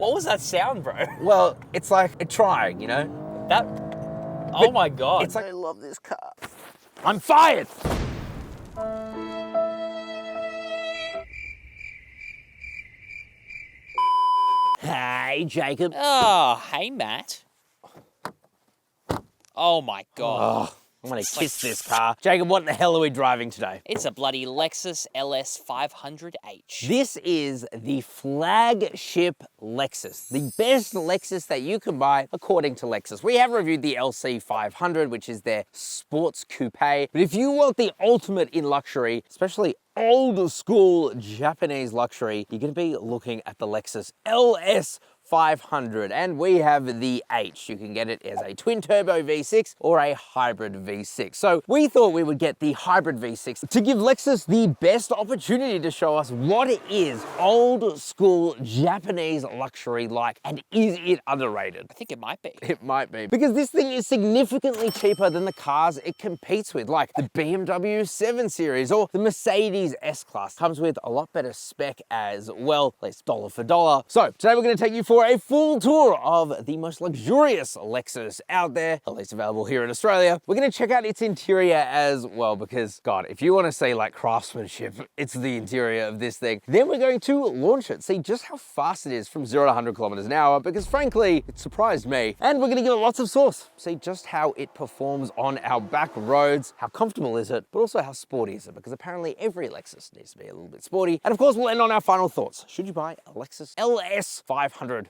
What was that sound, bro? Well, it's like trying, you know? That... Oh my God. It's like, I love this car. I'm fired! Hey, Jacob. Oh, hey, Matt. Oh my God. Oh, I'm gonna kiss this car. Jacob, what the hell are we driving today? It's a bloody Lexus LS500h. This is the flagship Lexus, the best Lexus that you can buy according to Lexus. We have reviewed the LC500, which is their sports coupe, but if you want the ultimate in luxury, especially old school Japanese luxury, you're gonna be looking at the Lexus LS500, and we have the H. You can get it as a twin turbo V6 or a hybrid V6. So we thought we would get the hybrid V6 to give Lexus the best opportunity to show us what it is old school Japanese luxury like, and is it underrated? I think it might be. It might be, because this thing is significantly cheaper than the cars it competes with, like the BMW 7 Series or the Mercedes S-Class. Comes with a lot better spec as well, at least dollar for dollar. So today we're going to take you for a full tour of the most luxurious Lexus out there, at least available here in Australia. We're going to check out its interior as well, because God, if you want to see like craftsmanship, it's the interior of this thing. Then we're going to launch it, see just how fast it is from 0 to 100 kilometers an hour, because frankly, it surprised me. And we're going to give it lots of sauce, see just how it performs on our back roads, how comfortable is it, but also how sporty is it, because apparently every Lexus needs to be a little bit sporty. And of course, we'll end on our final thoughts. Should you buy a Lexus LS500h?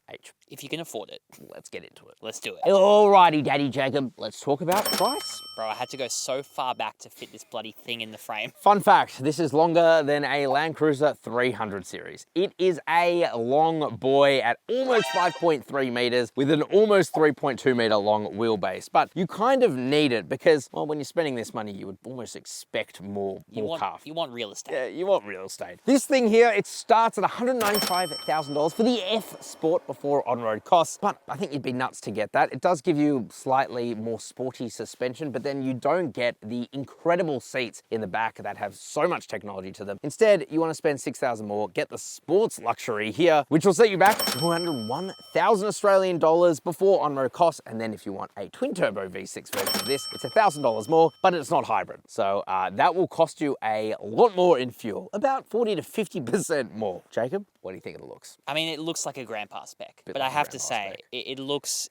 If you can afford it. Let's get into it. Let's do it. Alrighty, Daddy Jacob, let's talk about price. Bro, I had to go so far back to fit this bloody thing in the frame. Fun fact, this is longer than a Land Cruiser 300 series. It is a long boy at almost 5.3 meters with an almost 3.2 meter long wheelbase. But you kind of need it because, well, when you're spending this money, you would almost expect more car. You want real estate. Yeah, you want real estate. This thing here, it starts at $195,000 for the F Sport before on-road costs, but I think you'd be nuts to get that. It does give you slightly more sporty suspension, but then you don't get the incredible seats in the back that have so much technology to them. Instead, you want to spend $6,000 more, get the sports luxury here, which will set you back 201,000 Australian dollars before on-road costs. And then if you want a twin turbo V6 version of this, it's $1,000 more, but it's not hybrid. So that will cost you a lot more in fuel, about 40 to 50% more. Jacob, what do you think of the looks? I mean, it looks like a grandpa spec, but I have to say, it looks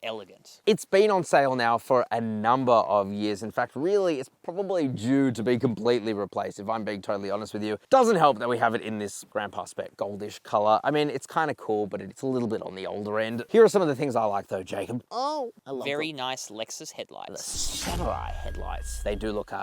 elegant. It's been on sale now for a number of years. In fact, really, it's probably due to be completely replaced, if I'm being totally honest with you. Doesn't help that we have it in this grandpa spec goldish color. I mean, it's kind of cool, but it's a little bit on the older end. Here are some of the things I like though, Jacob. Oh, I love Very nice Lexus headlights. The samurai headlights. They do look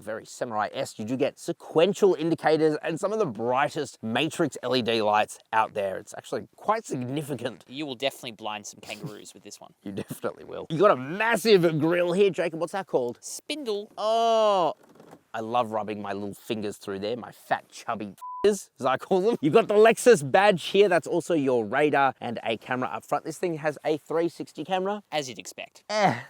very samurai-esque. You do get sequential indicators and some of the brightest matrix LED lights out there. It's actually quite significant. You will definitely blind some kangaroos with this one. You definitely will. You got a massive grille here, Jacob. What's that called? Spindle. Oh, I love rubbing my little fingers through there, my fat, chubby as I call them. You've got the Lexus badge here. That's also your radar and a camera up front. This thing has a 360 camera. As you'd expect.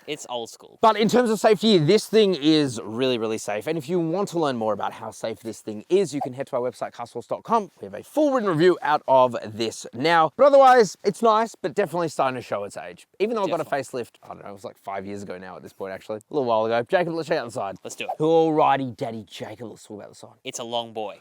It's old school. But in terms of safety, this thing is really, really safe. And if you want to learn more about how safe this thing is, you can head to our website, CarSauce.com. We have a full written review out of this now. But otherwise, it's nice, but definitely starting to show its age. Even though I got a facelift, I don't know, it was like 5 years ago now at this point, actually. A little while ago. Jacob, let's check out the side. Let's do it. Alrighty, Daddy Jacob, let's talk about the side. It's a long boy.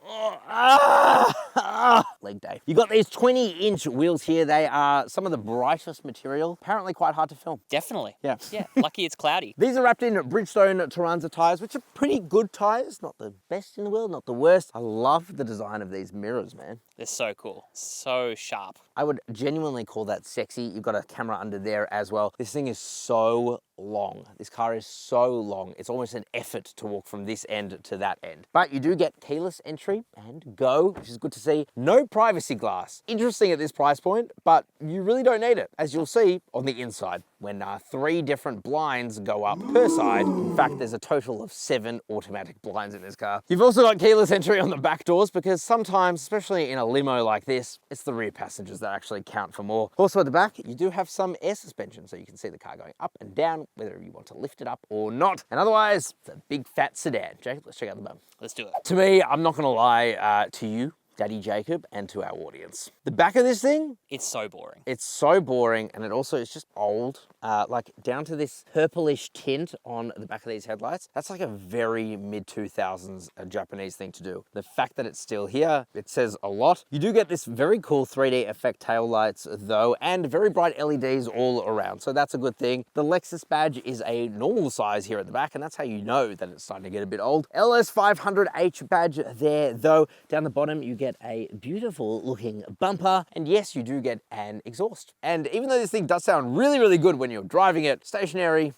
Leg day. You got these 20-inch wheels here. They are some of the brightest material. Apparently quite hard to film. Definitely. Yeah. Yeah, lucky it's cloudy. These are wrapped in Bridgestone Turanza tires, which are pretty good tires. Not the best in the world, not the worst. I love the design of these mirrors, man. They're so cool. So sharp. I would genuinely call that sexy. You've got a camera under there as well. This thing is so long. This car is so long. It's almost an effort to walk from this end to that end. But you do get keyless entry and go, which is good to see. No privacy glass. Interesting at this price point, but you really don't need it, as you'll see on the inside when 3 different blinds go up per side. In fact, there's a total of 7 automatic blinds in this car. You've also got keyless entry on the back doors, because sometimes, especially in a limo like this, it's the rear passengers that actually count for more. Also at the back, you do have some air suspension, so you can see the car going up and down, whether you want to lift it up or not. And otherwise, it's a big fat sedan. Jacob, let's check out the bum. Let's do it. To me, I'm not gonna lie to you, Daddy Jacob and to our audience. The back of this thing, It's so boring. it's so boring, and it also is just old. Like down to this purplish tint on the back of these headlights. That's like a very mid-2000s Japanese thing to do. The fact that it's still here, it says a lot. You do get this very cool 3D effect tail lights though, and very bright LEDs all around. So that's a good thing. The Lexus badge is a normal size here at the back, and that's how you know that it's starting to get a bit old. LS500h badge there though. Down the bottom, you get a beautiful looking bumper. And yes, you do get an exhaust. And even though this thing does sound really, really good when you're driving it stationary,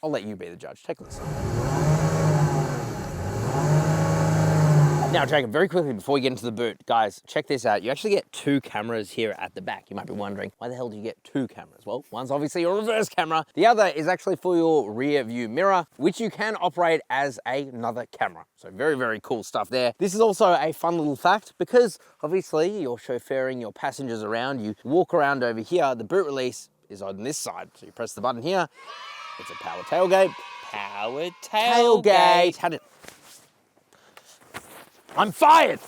I'll let you be the judge. Take a listen. Now, Jacob, very quickly before we get into the boot, guys, check this out. You actually get 2 cameras here at the back. You might be wondering, why the hell do you get 2 cameras? Well, one's obviously your reverse camera. The other is actually for your rear view mirror, which you can operate as another camera. So very, very cool stuff there. This is also a fun little fact because obviously you're chauffeuring your passengers around. You walk around over here, the boot release is on this side. So you press the button here, it's a power tailgate. Powered tailgate. Had it. I'm fired!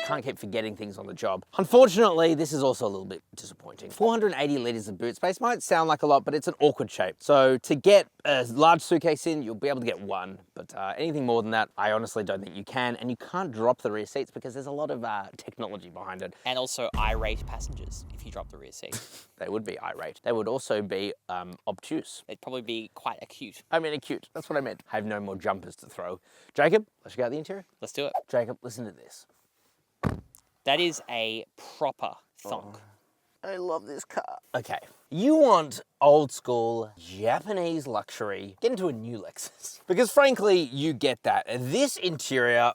Can't keep forgetting things on the job. Unfortunately, this is also a little bit disappointing. 480 litres of boot space might sound like a lot, but it's an awkward shape. So to get a large suitcase in, you'll be able to get one, but anything more than that, I honestly don't think you can, and you can't drop the rear seats because there's a lot of technology behind it. And also irate passengers if you drop the rear seat. They would be irate. They would also be obtuse. They'd probably be quite acute. I mean acute, that's what I meant. I have no more jumpers to throw. Jacob, let's check out the interior. Let's do it. Jacob, listen to this. That is a proper thonk. I love this car. Okay, you want old school Japanese luxury, get into a new Lexus. Because frankly, you get that. This interior,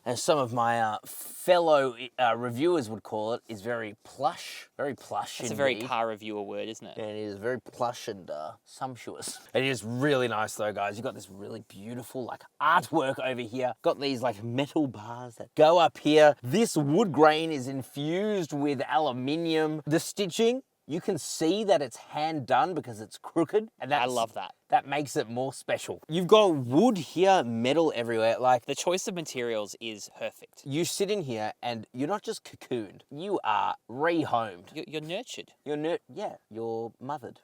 as some of my fellow reviewers would call it, is very plush. Very plush. That's a very car reviewer word, isn't it? And it is very plush and sumptuous. It is really nice though, guys. You've got this really beautiful like artwork over here. Got these like metal bars that go up here. This wood grain is infused with aluminium. The stitching, you can see that it's hand done because it's crooked. And I love that. That makes it more special. You've got wood here, metal everywhere. Like the choice of materials is perfect. You sit in here and you're not just cocooned, you are rehomed. You're nurtured. Yeah, you're mothered.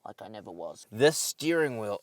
Like I never was. This steering wheel,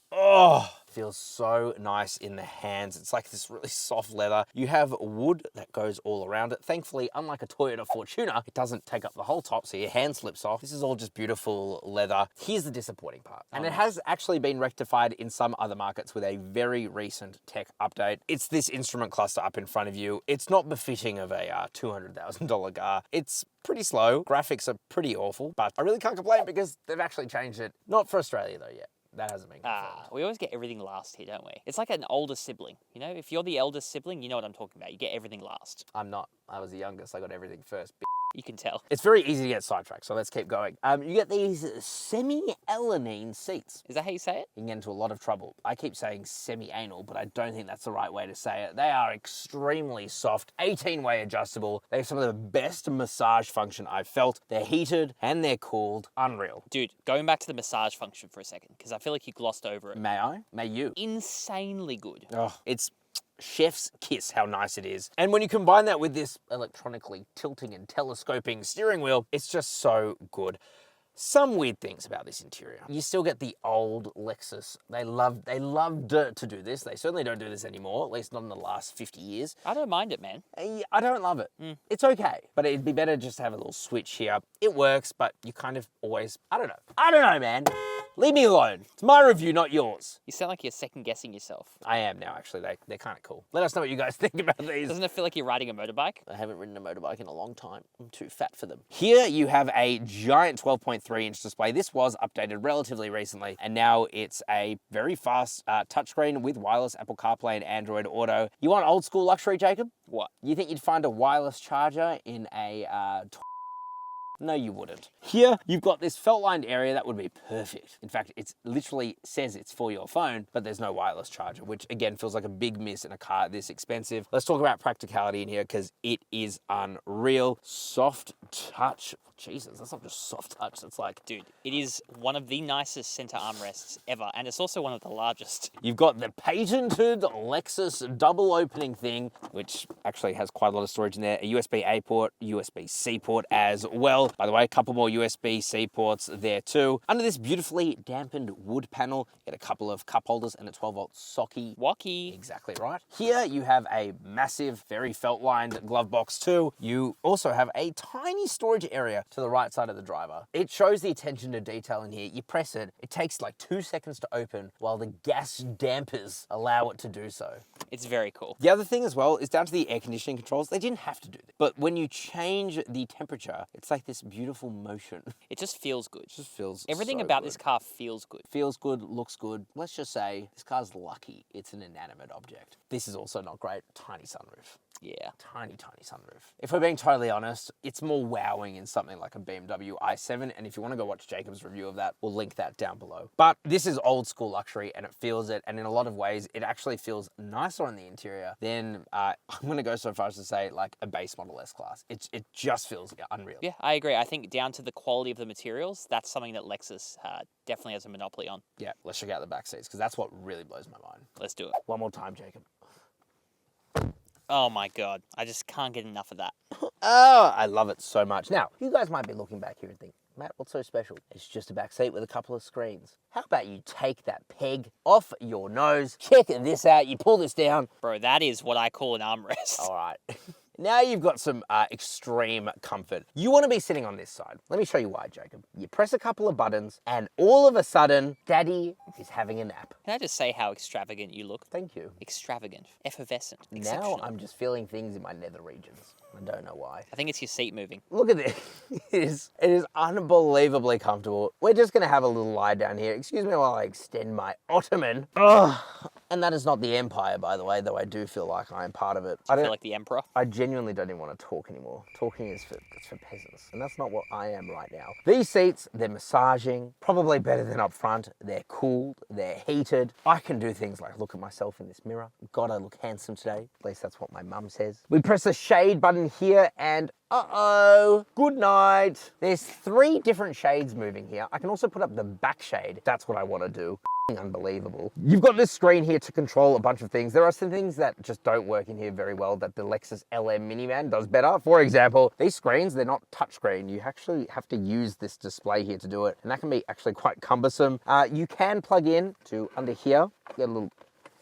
feels so nice in the hands. It's like this really soft leather. You have wood that goes all around it. Thankfully, unlike a Toyota Fortuner, it doesn't take up the whole top, so your hand slips off. This is all just beautiful leather. Here's the disappointing part. And it has actually been rectified in some other markets with a very recent tech update. It's this instrument cluster up in front of you. It's not befitting of a $200,000 car. It's pretty slow. Graphics are pretty awful, but I really can't complain because they've actually changed it. Not for Australia though yet. That hasn't been confirmed. We always get everything last here, don't we? It's like an older sibling. You know, if you're the eldest sibling, you know what I'm talking about. You get everything last. I'm not. I was the youngest. I got everything first. You can tell. It's very easy to get sidetracked, so let's keep going. You get these semi-alanine seats. Is that how you say it? You can get into a lot of trouble. I keep saying semi-anal, but I don't think that's the right way to say it. They are extremely soft, 18-way adjustable. They have some of the best massage function I've felt. They're heated and they're cooled. Unreal. Dude, going back to the massage function for a second, because I feel like you glossed over it. May I? May you? Insanely good. Oh, it's chef's kiss how nice it is. And when you combine that with this electronically tilting and telescoping steering wheel, it's just so good. Some weird things about this interior. You still get the old Lexus. They loved to do this. They certainly don't do this anymore, at least not in the last 50 years. I don't mind it, man. I don't love it. It's okay, but it'd be better just to have a little switch here. It works, but you kind of always, I don't know, man. Leave me alone. It's my review, not yours. You sound like you're second guessing yourself. I am now, actually. They're kind of cool. Let us know what you guys think about these. Doesn't it feel like you're riding a motorbike? I haven't ridden a motorbike in a long time. I'm too fat for them. Here you have a giant 12.3-inch display. This was updated relatively recently, and now it's a very fast touchscreen with wireless Apple CarPlay and Android Auto. You want old school luxury, Jacob? What? You think you'd find a wireless charger in a No, you wouldn't. Here, you've got this felt-lined area that would be perfect. In fact, it literally says it's for your phone, but there's no wireless charger, which again feels like a big miss in a car this expensive. Let's talk about practicality in here because it is unreal. Soft touch. Jesus, that's not just soft touch. It's like, dude, it is one of the nicest center armrests ever, and it's also one of the largest. You've got the patented Lexus double opening thing, which actually has quite a lot of storage in there. A USB-A port, USB-C port as well. By the way, a couple more USB-C ports there too. Under this beautifully dampened wood panel, you get a couple of cup holders and a 12-volt socket. Walkie. Exactly right. Here you have a massive, very felt-lined glove box too. You also have a tiny storage area to the right side of the driver. It shows the attention to detail in here. You press it, it takes like 2 seconds to open while the gas dampers allow it to do so. It's very cool. The other thing as well is down to the air conditioning controls. They didn't have to do this, but when you change the temperature, it's like this beautiful motion. It just feels good. It just feels Everything so about good. this car feels good. Feels good, looks good. Let's just say this car's lucky it's an inanimate object. This is also not great. Tiny sunroof. Yeah. Tiny sunroof. If we're being totally honest, it's more wowing in something like a BMW i7, and if you want to go watch Jacob's review of that, we'll link that down below. But this is old school luxury, and it feels it, and in a lot of ways, it actually feels nicer on the interior than, I'm going to go so far as to say, like a base model S-Class. It just feels unreal. Yeah, I agree. I think down to the quality of the materials, that's something that Lexus definitely has a monopoly on. Yeah, let's check out the back seats, because that's what really blows my mind. Let's do it. One more time, Jacob. Oh my God, I just can't get enough of that. Oh, I love it so much. Now, you guys might be looking back here and think, Matt, what's so special? It's just a back seat with a couple of screens. How about you take that peg off your nose, check this out, you pull this down. Bro, that is what I call an armrest. All right. Now you've got some extreme comfort. You want to be sitting on this side. Let me show you why, Jacob. You press a couple of buttons and all of a sudden, Daddy is having a nap. Can I just say how extravagant you look? Thank you. Extravagant, effervescent, Now exceptional. I'm just feeling things in my nether regions. I don't know why. I think it's your seat moving. Look at this. It is unbelievably comfortable. We're just going to have a little lie down here. Excuse me while I extend my ottoman. Ugh. And that is not the Empire, by the way, though I do feel like I am part of it. I feel like the emperor. I genuinely don't even want to talk anymore. Talking is for peasants, and that's not what I am right now. These seats, they're massaging, probably better than up front. They're cooled, they're heated. I can do things like look at myself in this mirror. God, I look handsome today. At least that's what my mum says. We press the shade button here and uh-oh, good night. There's 3 different shades moving here. I can also put up the back shade. That's what I want to do. Unbelievable. You've got this screen here to control a bunch of things. There are some things that just don't work in here very well that the Lexus LM Minivan does better. For example, these screens, they're not touchscreen. You actually have to use this display here to do it, and that can be actually quite cumbersome. You can plug in to under here, get a little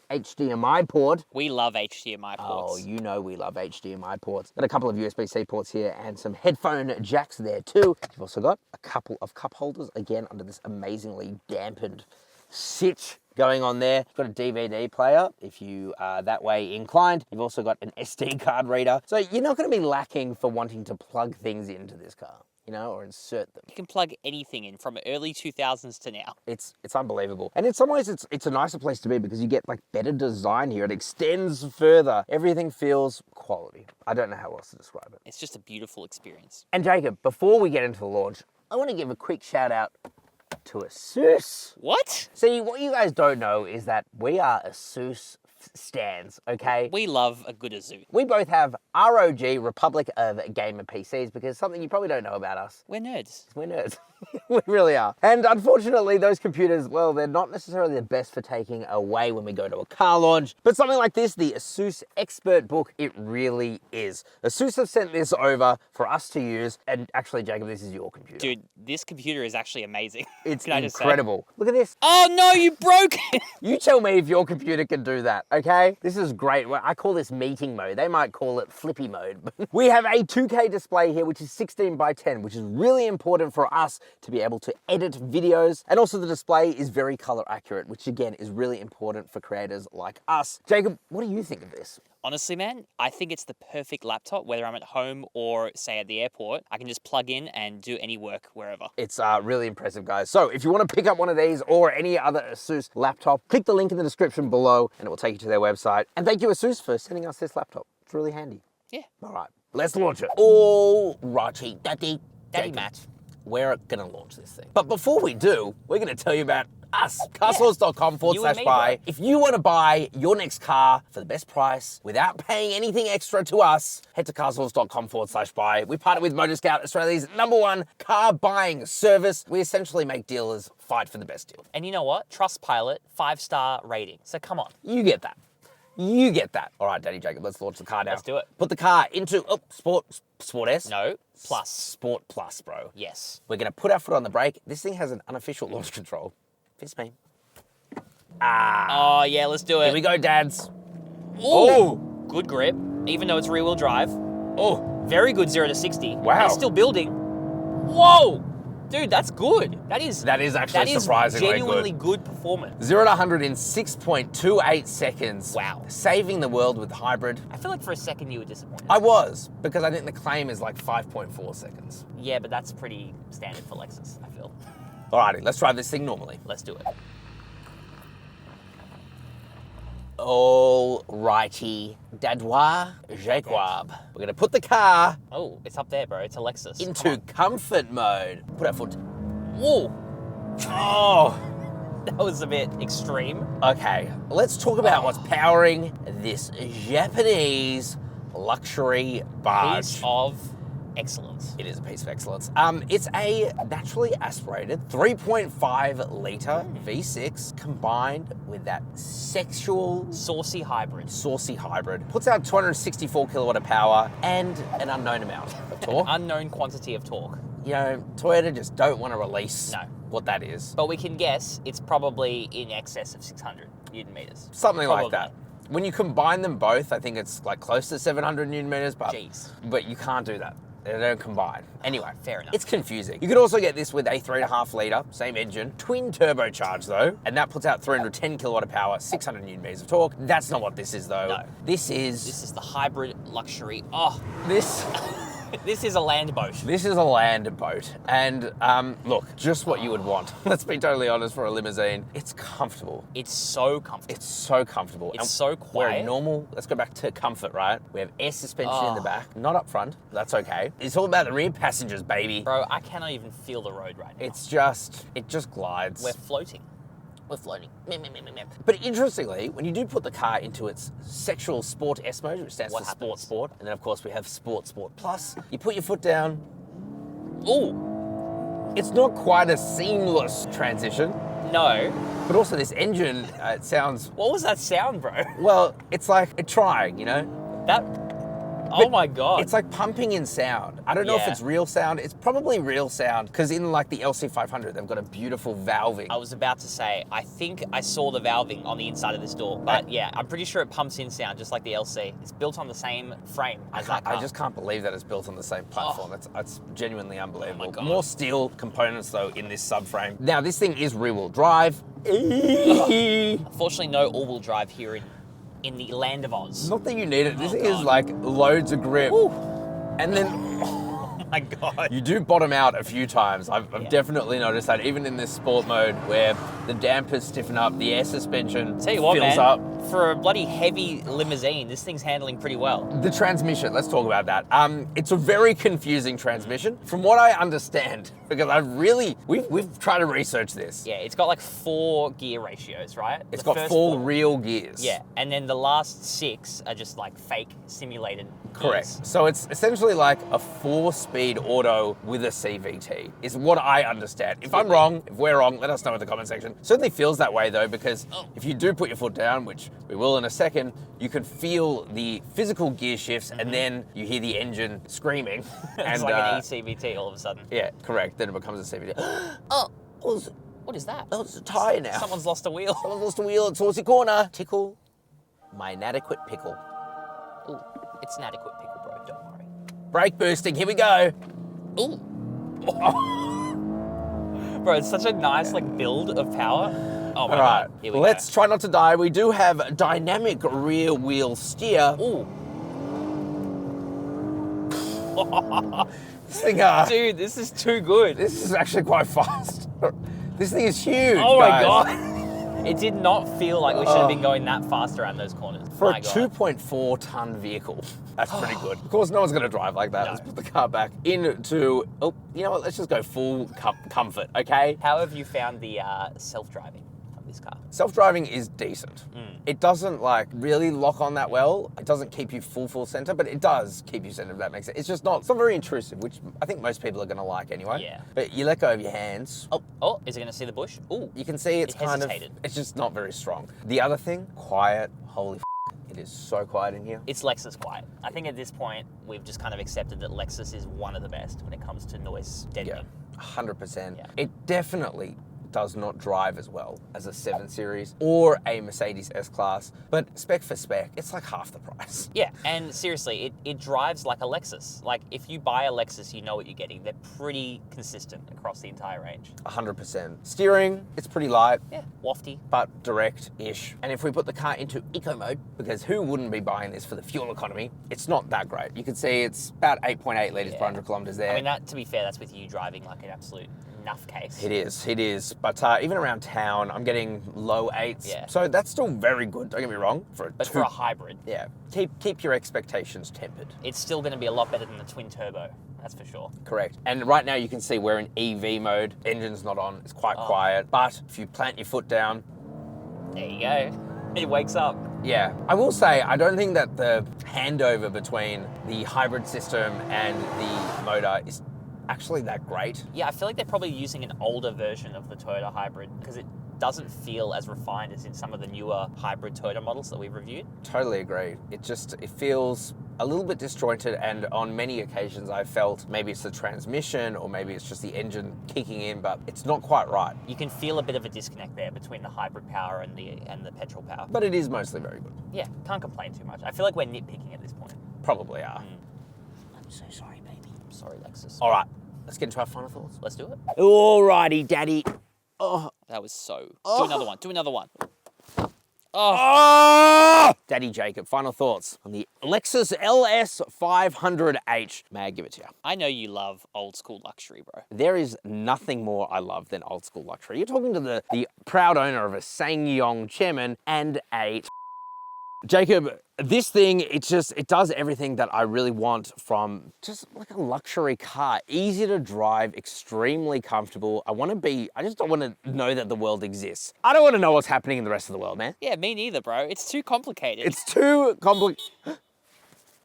HDMI port. We love HDMI ports. Oh, you know we love HDMI ports. Got a couple of USB-C ports here and some headphone jacks there too. You've also got a couple of cup holders, again, under this amazingly dampened sit going on there. You've got a DVD player if you are that way inclined. You've also got an SD card reader. So you're not going to be lacking for wanting to plug things into this car, you know, or insert them. You can plug anything in from early 2000s to now. It's unbelievable. And in some ways, it's a nicer place to be because you get like better design here. It extends further. Everything feels quality. I don't know how else to describe it. It's just a beautiful experience. And Jacob, before we get into the launch, I want to give a quick shout out to ASUS. What? See, what you guys don't know is that we are ASUS stands, okay? We love a good ASUS. We both have ROG, Republic of Gamer PCs, because something you probably don't know about us. We're nerds. We're nerds. We really are. And unfortunately, those computers, well, they're not necessarily the best for taking away when we go to a car launch. But something like this, the ASUS Expert Book, it really is. ASUS have sent this over for us to use. And actually, Jacob, this is your computer. Dude, this computer is actually amazing. It's Can I just say? incredible. Look at this. Oh no, you broke it! You tell me if your computer can do that, okay? This is great. I call this meeting mode. They might call it flippy mode. We have a 2K display here, which is 16:10, which is really important for us to be able to edit videos. And also the display is very color accurate, which again is really important for creators like us. Jacob, what do you think of this? Honestly, man, I think it's the perfect laptop, whether I'm at home or, say, at the airport. I can just plug in and do any work wherever. It's really impressive, guys. So if you want to pick up one of these or any other ASUS laptop, click the link in the description below and it will take you to their website. And thank you, ASUS, for sending us this laptop. It's really handy. Yeah. All right, let's launch it. All righty, daddy. Daddy Jacob, Matt. we're gonna launch this thing. But before we do, we're gonna tell you about us, carsauce.com/buy. me, If you want to buy your next car for the best price without paying anything extra to us, head to carsauce.com/buy. We partner with Motor Scout, Australia's #1 car buying service. We essentially make dealers fight for the best deal. And you know what? Trustpilot, 5-star rating. So come on. You get that. You get that. All right, Daddy Jacob, let's launch the car now. Let's do it. Put the car into Sport S. No, Plus. Sport Plus, bro. Yes. We're gonna put our foot on the brake. This thing has an unofficial launch control. Fist me. Ah. Oh, yeah, let's do it. Here we go, dads. Ooh. Good grip, even though it's rear-wheel drive. Oh. Very good 0 to 60. Wow. And it's still building. Whoa. Dude, that's good. That is actually surprisingly genuinely good performance. 0 to 100 in 6.28 seconds. Wow. Saving the world with hybrid. I feel like for a second you were disappointed. I was, because I think the claim is like 5.4 seconds. Yeah, but that's pretty standard for Lexus, I feel. Alrighty, let's drive this thing normally. Let's do it. Alrighty, Dadois Jacob. We're gonna put the car Oh, it's up there, bro. It's a Lexus. into comfort mode. Put our foot. Whoa. Oh. That was a bit extreme. Okay, let's talk about what's powering this Japanese luxury barge. Piece of excellence. It is a piece of excellence. It's a naturally aspirated 3.5 litre V6 combined with that sexual, Saucy hybrid. saucy hybrid. Puts out 264 kilowatt of power and an unknown amount of torque. Unknown quantity of torque. You know, Toyota just don't want to release No. what that is. But we can guess it's probably in excess of 600 Newton meters. Something like Probably. that. When you combine them both, I think it's like close to 700 Newton meters, Jeez. but you can't do that. They don't combine. Anyway, Fair enough. It's confusing. You could also get this with a 3.5 litre, same engine, twin turbocharged though, and that puts out 310 kilowatt of power, 600 Newton meters of torque. That's not what this is though. No. This is This is the hybrid luxury. Oh, this. this is a land boat. This is a land boat, and look, just what you would want. Let's be totally honest for a limousine. It's comfortable. It's so comfortable. It's so comfortable. It's And so We're quiet. normal. Let's go back to comfort, right? We have air suspension in the Oh. back, not up front. That's okay. It's all about the rear passengers, baby. Bro, I cannot even feel the road right now. It just glides. We're floating. We're floating. Meh, meh, meh, meh, meh. But interestingly, when you do put the car into its sexual Sport S mode, which stands What for happens? Sport, and then of course we have Sport Plus, you put your foot down. Ooh, It's not quite a seamless transition, no. but also this engine, it sounds, What was that sound, bro? well, it's like a trying, you know? That. Oh my god. It's like pumping in sound. I don't know if Yeah. it's real sound. It's probably real sound because in like the LC500, they've got a beautiful valving. I was about to say, I think I saw the valving on the inside of this door, but yeah, I'm pretty sure it pumps in sound just like the LC. It's built on the same frame as that car. I just can't believe that it's built on the same platform. It's genuinely unbelievable. Oh my God. More steel components though in this subframe. Now this thing is rear-wheel drive. Not Unfortunately, no all-wheel drive here in the land of Oz. that you need it. This Oh, is God. like loads of grip. Woo. And then Oh my god. you do bottom out a few times. I've definitely noticed that even in this sport mode where the dampers stiffen up, the air suspension Tell you what, fills man, up. for a bloody heavy limousine, this thing's handling pretty well. The transmission, let's talk about that. It's a very confusing transmission. From what I understand, because we've tried to research this. Yeah, it's got like 4 gear ratios, right? It's The got first 4 real gears. Yeah, and then the last 6 are just like fake simulated Correct. gears. So it's essentially like a 4-speed auto with a CVT, is what I understand. If I'm wrong, if we're wrong, let us know in the comment section. Certainly feels that way though, because if you do put your foot down, which we will in a second, you can feel the physical gear shifts and then you hear the engine screaming. It's like an eCVT all of a sudden. Yeah, correct. Then it becomes a CVT. Oh, what is that? Oh, it's a tyre now. Someone's lost a wheel. Someone's lost a wheel at Saucy Corner. Tickle my inadequate pickle. Ooh, it's an adequate pickle, bro. Don't worry. Brake boosting, here we go. Ooh. Bro, it's such a nice like build of power. Oh my All right, god. Here we let's try not to die. We do have dynamic rear wheel steer. go. This thing, Ooh. Dude, this is too good. this is actually quite fast. This thing is huge, Oh my guys. god. It did not feel like we should have been going that fast around those corners. For My a God. 2.4 ton vehicle, that's pretty good. Of course, no one's going to drive like that. No. Let's put the car back into, oh, you know what? Let's just go full comfort, okay? How have you found the self-driving of this car? Self-driving is decent. It doesn't like really lock on that well. It doesn't keep you full center, but it does keep you center, if that makes sense. It's just not, it's not very intrusive, which I think most people are going to like anyway. Yeah. But you let go of your hands. Oh, is it going to see the bush? Ooh. You can see it's It kind of, hesitated. it's just not very strong. The other thing, quiet. Holy it is so quiet in here. It's Lexus quiet. I think at this point, we've just kind of accepted that Lexus is one of the best when it comes to noise deadening. Yeah, 100%. Yeah. It definitely does not drive as well as a 7 Series or a Mercedes S-Class, but spec for spec, it's like half the price. Yeah, and seriously, it drives like a Lexus. Like, if you buy a Lexus, you know what you're getting. They're pretty consistent across the entire range. 100%. Steering, it's pretty light, Yeah, wafty. but direct-ish. And if we put the car into eco mode, because who wouldn't be buying this for the fuel economy, it's not that great. You can see it's about 8.8 litres per 100 kilometres there. I mean, that, to be fair, that's with you driving like an absolute nutcase. It is. But even around town, I'm getting low 8s. Yeah. So that's still very good, don't get me wrong. But for a hybrid, Yeah, keep your expectations tempered. it's still going to be a lot better than the twin turbo. That's for sure. Correct. And right now you can see we're in EV mode. Engine's not on. It's quite quiet. But if you plant your foot down, There you go. It wakes up. yeah. I will say, I don't think that the handover between the hybrid system and the motor is actually that great. Yeah, I feel like they're probably using an older version of the Toyota hybrid because it doesn't feel as refined as in some of the newer hybrid Toyota models that we've reviewed. Totally agree. It feels a little bit disjointed, and on many occasions I felt maybe it's the transmission or maybe it's just the engine kicking in, but it's not quite right. You can feel a bit of a disconnect there between the hybrid power and the petrol power. But it is mostly very good. Yeah, can't complain too much. I feel like we're nitpicking at this point. Probably are. I'm so sorry, baby. I'm sorry, Lexus. All right, let's get into our final thoughts. Let's do it. Alrighty, Daddy. Oh, That was so... Do another one. Do another one. Daddy Jacob, final thoughts on the Lexus LS500h. May I give it to you? I know you love old school luxury, bro. There is nothing more I love than old school luxury. You're talking to the proud owner of a SsangYong Chairman and a Jacob, this thing, it does everything that I really want from just like a luxury car. Easy to drive, extremely comfortable. I just don't want to know that the world exists. I don't want to know what's happening in the rest of the world, man. Yeah, me neither, bro. It's too complicated. It's too complicated.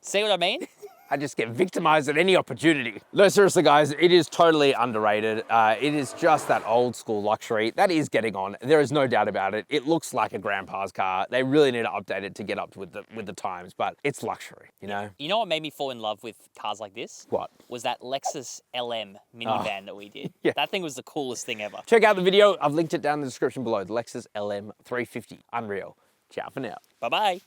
See what I mean? I just get victimized at any opportunity. No, seriously, guys, it is totally underrated. It is just that old school luxury that is getting on. There is no doubt about it. It looks like a grandpa's car. They really need to update it to get up with the times, but it's luxury, you know? You know what made me fall in love with cars like this? What? Was that Lexus LM minivan that we did. Yeah. That thing was the coolest thing ever. Check out the video. I've linked it down in the description below. The Lexus LM350. Unreal. Ciao for now. Bye-bye.